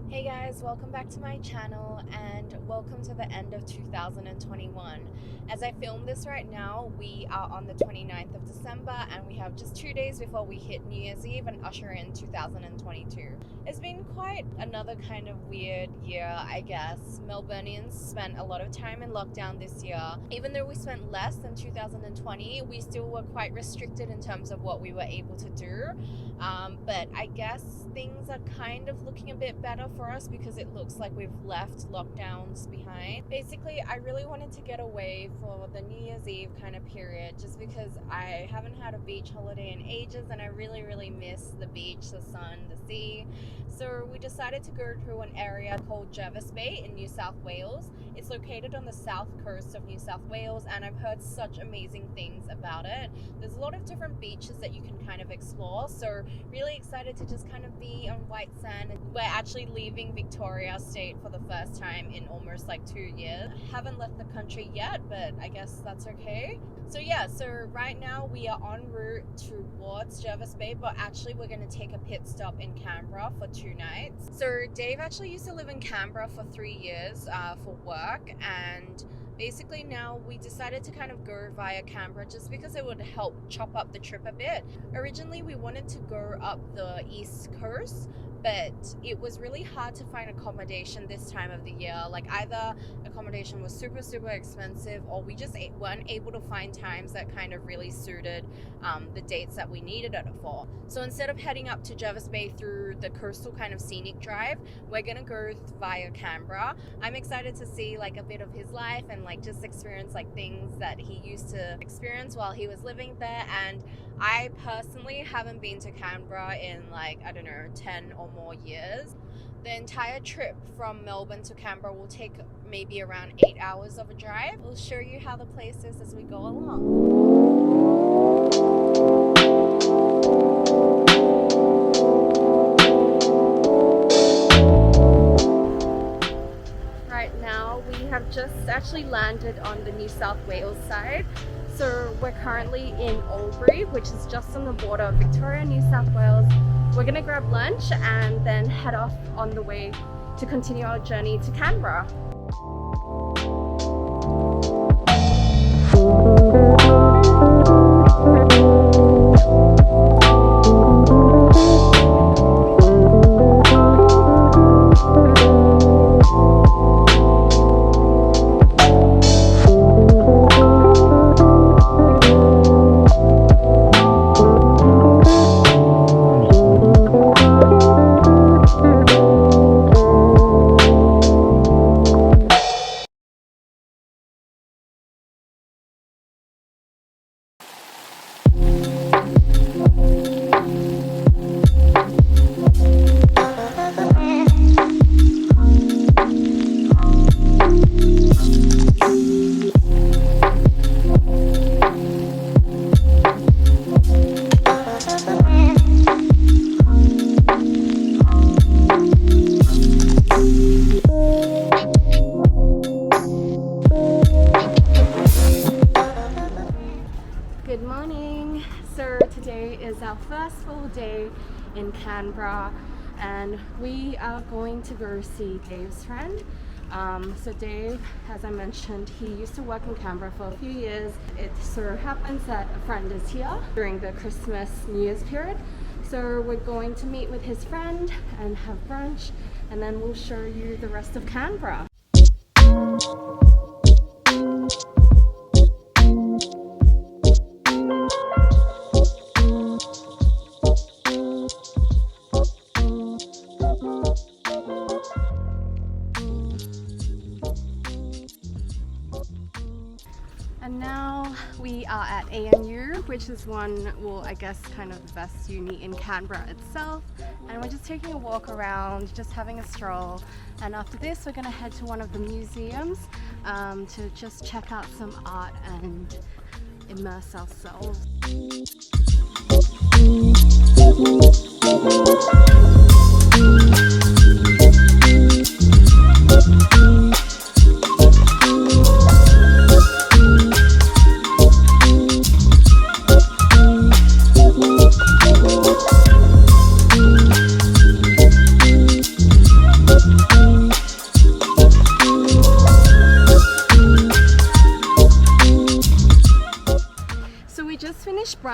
Hey guys, welcome back to my channel and welcome to the end of 2021. As I film this right now, we are on the 29th of December and we have just 2 days before we hit New Year's Eve and usher in 2022. It's been quite another kind of weird year, I guess. Melburnians spent a lot of time in lockdown this year. Even though we spent less than 2020, we still were quite restricted in terms of what we were able to do. But I guess things are kind of looking a bit better for us because it looks like we've left lockdowns behind. Basically, I really wanted to get away for the New Year's Eve kind of period just because I haven't had a beach holiday in ages and I really miss the beach, the sun, the sea. So we decided to go to an area called Jervis Bay in New South Wales. It's located on the south coast of New South Wales and I've heard such amazing things about it. There's a lot of different beaches that you can kind of explore, so really excited to just kind of be on white sand. We're actually leaving Victoria State for the first time in almost like 2 years. Haven't left the country yet, but I guess that's okay. So yeah, so right now we are en route towards Jervis Bay, but actually we're going to take a pit stop in Canberra for 2 nights. So Dave actually used to live in Canberra for 3 years for work, and basically now we decided to kind of go via Canberra just because it would help chop up the trip a bit. Originally we wanted to go up the east coast, but it was really hard to find accommodation this time of the year. Like either accommodation was super expensive or we just weren't able to find times that kind of really suited the dates that we needed it for. So instead of heading up to Jervis Bay through the coastal kind of scenic drive, we're gonna go via Canberra. I'm excited to see like a bit of his life and like just experience like things that he used to experience while he was living there. And I personally haven't been to Canberra in like, I don't know, 10 or more years. The entire trip from Melbourne to Canberra will take maybe around 8 hours of a drive. We'll show you how the place is as we go along. Right now we have just actually landed on the New South Wales side. So we're currently in Albury, which is just on the border of Victoria, New South Wales. We're gonna grab lunch and then head off on the way to continue our journey to Canberra. Good morning. So today is our first full day in Canberra and we are going to go see Dave's friend. So Dave, as I mentioned, he used to work in Canberra for a few years. It so happens that a friend is here during the Christmas New Year's period. So we're going to meet with his friend and have brunch, and then we'll show you the rest of Canberra. And now we are at ANU, which is one, well, I guess kind of the best uni in Canberra itself. And we're just taking a walk around, just having a stroll. And after this, we're gonna head to one of the museums to just check out some art and immerse ourselves.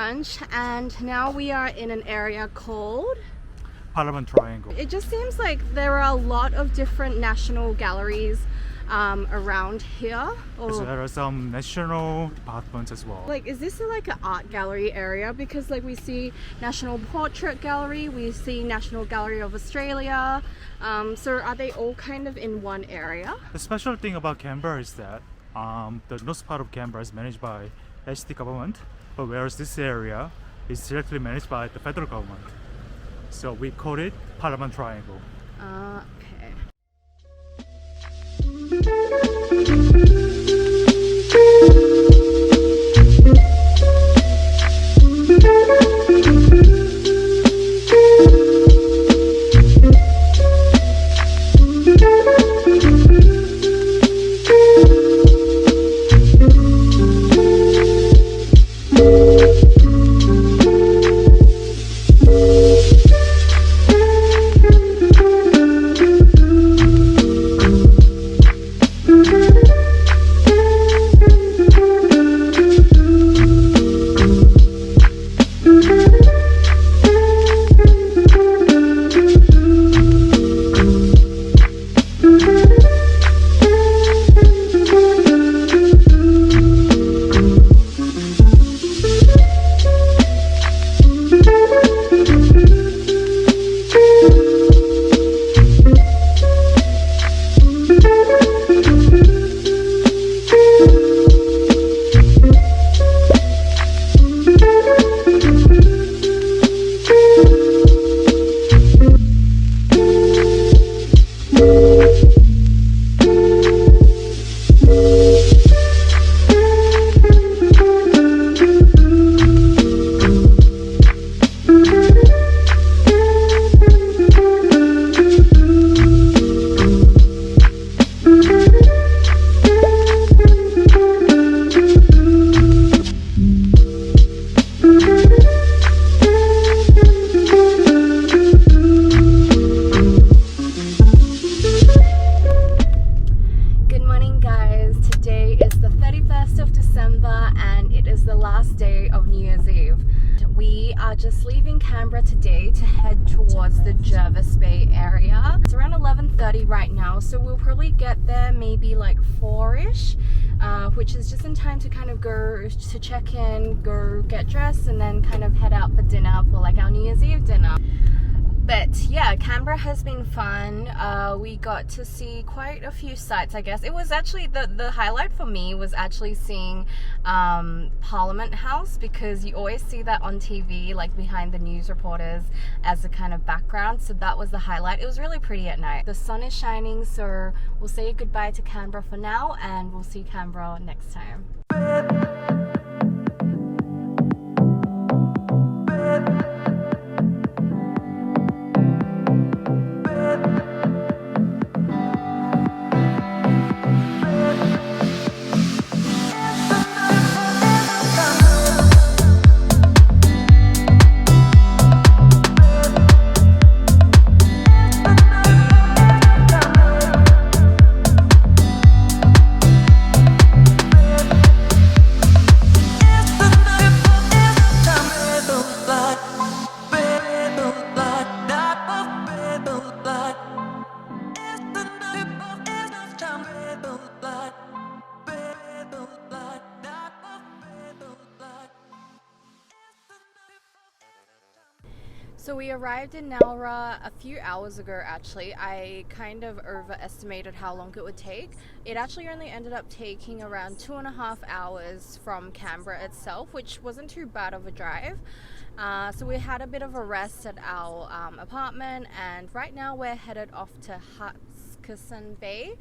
lunch, and now we are in an area called Parliament Triangle. It just seems like there are a lot of different national galleries around here. So there are some national departments as well. Like, is this like an art gallery area? Because like we see National Portrait Gallery, we see National Gallery of Australia. So are they all kind of in one area? The special thing about Canberra is that the north part of Canberra is managed by HT government, but whereas this area is directly managed by the federal government. So we call it Parliament Triangle. Okay. Just leaving Canberra today to head towards the Jervis Bay area. It's around 11:30 right now, so we'll probably get there maybe like 4ish, which is just in time to kind of go to check in, go get dressed, and then kind of head out for dinner for like our New Year's Eve dinner. But yeah, Canberra has been fun. We got to see quite a few sites, I guess. It was actually, the highlight for me was actually seeing Parliament House, because you always see that on TV, like behind the news reporters as a kind of background. So that was the highlight. It was really pretty at night. The sun is shining, so we'll say goodbye to Canberra for now, and we'll see Canberra next time. So we arrived in Nowra a few hours ago actually. I kind of overestimated how long it would take. It actually only ended up taking around 2.5 hours from Canberra itself, which wasn't too bad of a drive. So we had a bit of a rest at our apartment, and right now we're headed off to Honeymoon Bay,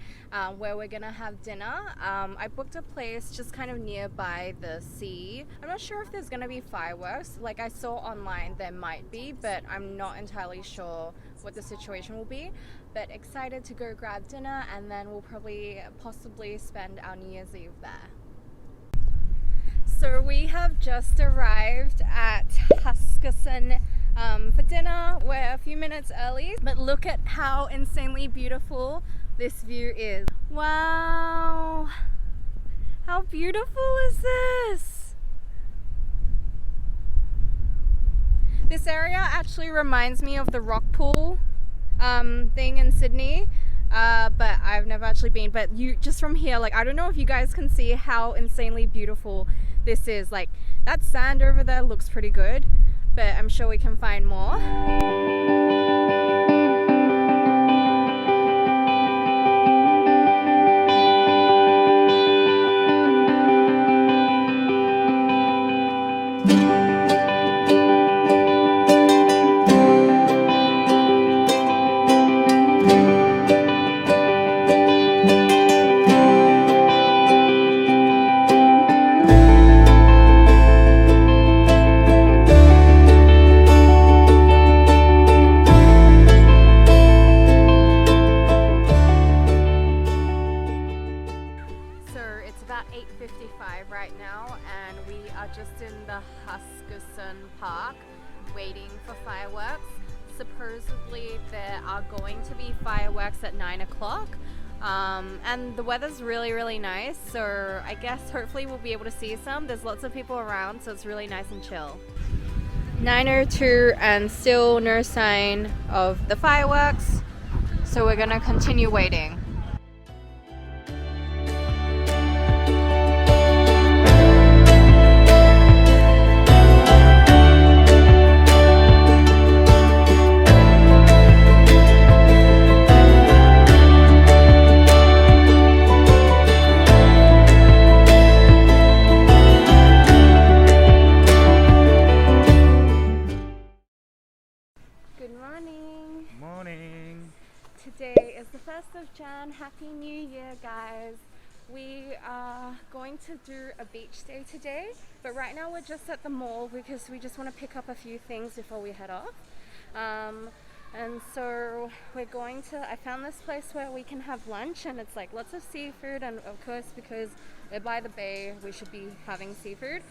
where we're gonna have dinner. I booked a place just kind of nearby the sea. I'm not sure if there's gonna be fireworks. Like I saw online there might be, but I'm not entirely sure what the situation will be. But excited to go grab dinner, and then we'll possibly spend our New Year's Eve there. So we have just arrived at Honeymoon for dinner. We're a few minutes early, but look at how insanely beautiful this view is. Wow, how beautiful is this? This area actually reminds me of the rock pool thing in Sydney, but I've never actually been. But you just from here, like, I don't know if you guys can see how insanely beautiful this is. Like, that sand over there looks pretty good, but I'm sure we can find more. Right now, and we are just in the Huskisson Park waiting for fireworks. Supposedly there are going to be fireworks at 9 o'clock, and the weather's really nice, so I guess hopefully we'll be able to see some. There's lots of people around, so it's really nice and chill. 9:02 and still no sign of the fireworks, so we're gonna continue waiting. Today is the 1st of Jan. Happy New Year, guys. We are going to do a beach day today, but right now we're just at the mall because we just want to pick up a few things before we head off. And so we're going to, I found this place where we can have lunch, and it's like lots of seafood, and of course because we're by the bay we should be having seafood.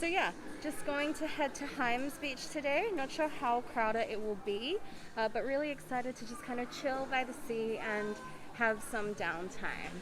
So yeah, just going to head to Hyams Beach today. Not sure how crowded it will be, but really excited to just kind of chill by the sea and have some downtime.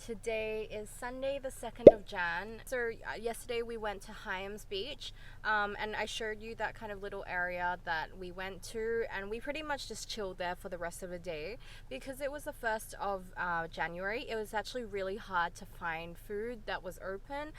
Today is Sunday the 2nd of Jan. So yesterday we went to Hyams Beach, and I showed you that kind of little area that we went to, and we pretty much just chilled there for the rest of the day because it was the 1st of January. It was actually really hard to find food that was open,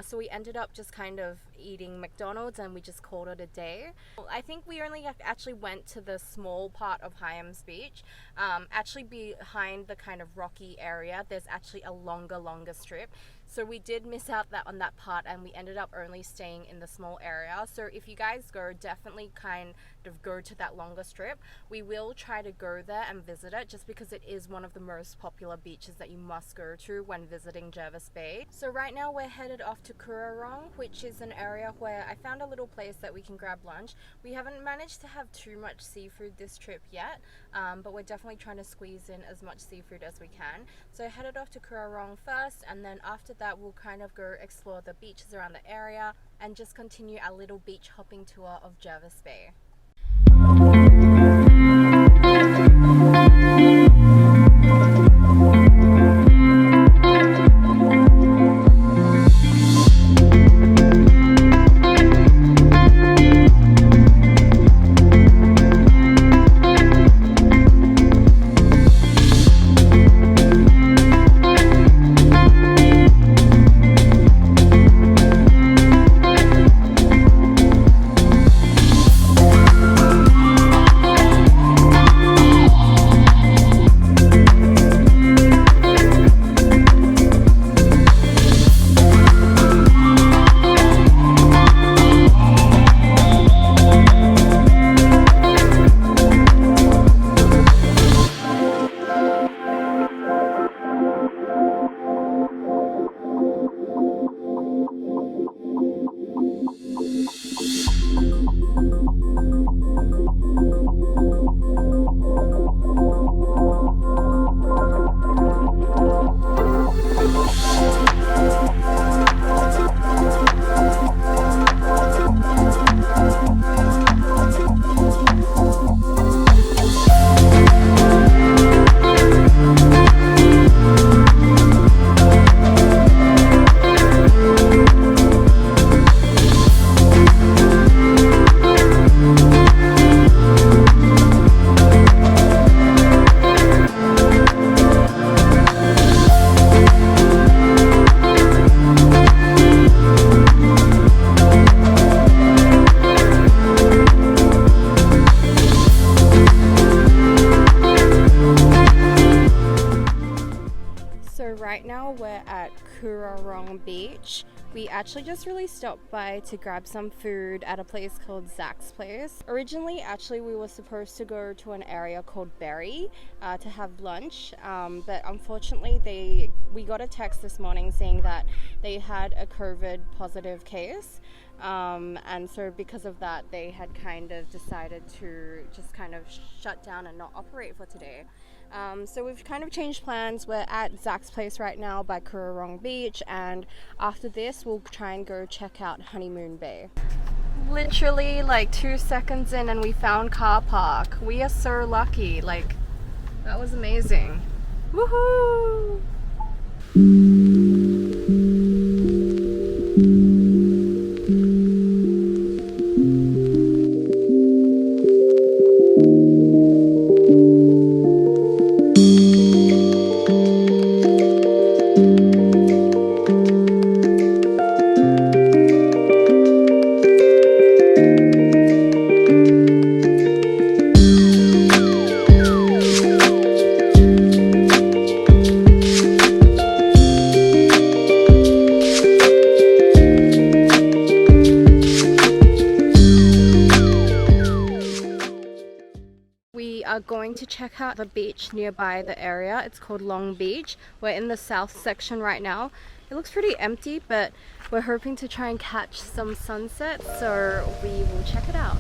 so we ended up just kind of eating McDonald's and we just called it a day. I think we only actually went to the small part of Hyams Beach. Actually behind the kind of rocky area there's actually a longer strip, so we did miss out on that part, and we ended up only staying in the small area. So if you guys go, definitely kind of go to that longer strip. We will try to go there and visit it just because it is one of the most popular beaches that you must go to when visiting Jervis Bay. So right now we're headed off to Kurrarong, which is an area where I found a little place that we can grab lunch. We haven't managed to have too much seafood this trip yet, but we're definitely trying to squeeze in as much seafood as we can. So I headed off to Kurrarong first, and then after that we'll kind of go explore the beaches around the area and just continue our little beach hopping tour of Jervis Bay. So right now we're at Currarong Beach. We actually just really stopped by to grab some food at a place called Zach's Place. Originally, actually, we were supposed to go to an area called Berry to have lunch, but unfortunately we got a text this morning saying that they had a COVID positive case. And so because of that, they had kind of decided to just kind of shut down and not operate for today. So we've kind of changed plans. We're at Zach's Place right now by Currarong Beach, and after this we'll try and go check out Honeymoon Bay. Literally like 2 seconds in and we found car park. We are so lucky. Like, that was amazing. Woohoo! We are going to check out the beach nearby the area. It's called Long Beach. We're in the south section right now. It looks pretty empty, but we're hoping to try and catch some sunsets, so we will check it out.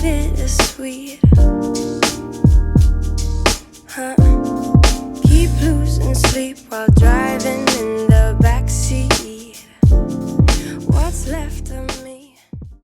Bittersweet, huh? Keep losing sleep while driving